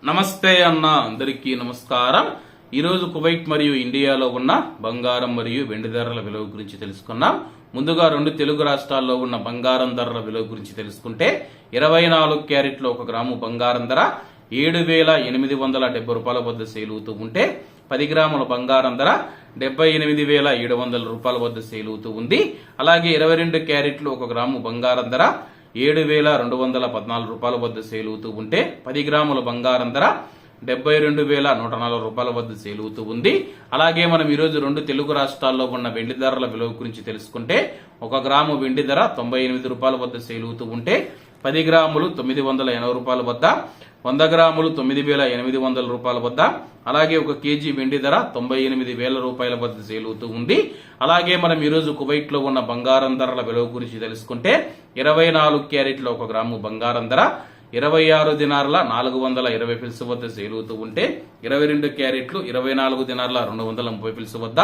నమస్తే అన్న అందరికీ నమస్కారం. ఈరోజు కువైట్ మరియు ఇండియాలో ఉన్న బంగారం మరియు వెండి ధరల విలువ గురించి తెలుసుకున్నాం. ముందుగా రెండు తెలుగు రాష్ట్రాల్లో ఉన్న బంగారం ధరల విలువ గురించి తెలుసుకుంటే 24 క్యారెట్లు 1 గ్రాము బంగారం ధర 7,870 రూపాయల వద్ద సేల్ అవుతూ ఉంటే 10 గ్రాముల బంగారం ధర 78,700 రూపాయల వద్ద సేల్ అవుతూ ఉంది. అలాగే 22 క్యారెట్లు 1 గ్రాము బంగారం ధర 7,214 రూపాయల వద్ద సేల్ అవుతూ ఉంటే 10 గ్రాముల బంగారం ధర 72,104 రూపాయల వద్ద సేల్ అవుతూ ఉంది. అలాగే మనం ఈరోజు రెండు తెలుగు రాష్ట్రాల్లో ఉన్న వెండి ధరల విలువ గురించి తెలుసుకుంటే 1 గ్రాము వెండి ధర 98 రూపాయల వద్ద సేల్ అవుతూ ఉంటే 10 గ్రాములు 980 రూపాయల వద్ద, 100 గ్రాములు 9,800 రూపాయల వద్ద, అలాగే 1 కేజీ వెండి ధర 98,000 రూపాయల వద్ద సేల్ అవుతూ ఉంది. అలాగే మనం ఈరోజు కువైట్ లో ఉన్న బంగారం ధరల విలువ గురించి తెలుసుకుంటే 24 క్యారెట్ల 1 గ్రాము బంగారం ధర 26 దినార్ల 420 ఫిల్స్ వద్ద సేల్ అవుతూ ఉంటే 22 క్యారెట్లు 24 దినార్ల 230 ఫిల్స్ వద్ద,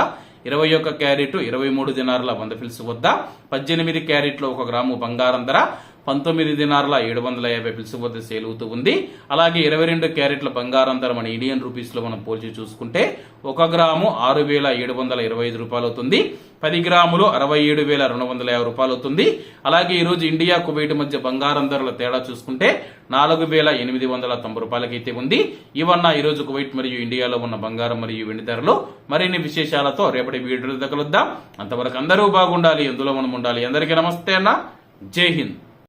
21 క్యారెట్ 23 దినార్ల 100 ఫిల్స్ వద్ద, 18 క్యారెట్లు 1 గ్రాము బంగారం ధర 19 దినార్ల 750 ఫిల్స్ వద్ద సేల్ అవుతూ ఉంది. అలాగే 22 క్యారెట్ల బంగారం ధర మన ఇండియన్ రూపీస్ లో మనం పోల్చి చూసుకుంటే 1 గ్రాము 6,725 రూపాయలు అవుతుంది. 10 గ్రాములు 67,250 రూపాయలు అవుతుంది. అలాగే ఈ రోజు ఇండియా కువైట్ మధ్య బంగారం ధరల తేడా చూసుకుంటే 4,890 రూపాయలకైతే ఉంది. ఇవన్న ఈ రోజు కువైట్ మరియు ఇండియాలో ఉన్న బంగారం మరియు వెండి ధరలు. మరిన్ని విశేషాలతో రేపటి వీడియోలో కలుద్దాం. అంతవరకు అందరూ బాగుండాలి, ఎందులో మనం ఉండాలి. అందరికీ నమస్తే అన్న, జై హింద్.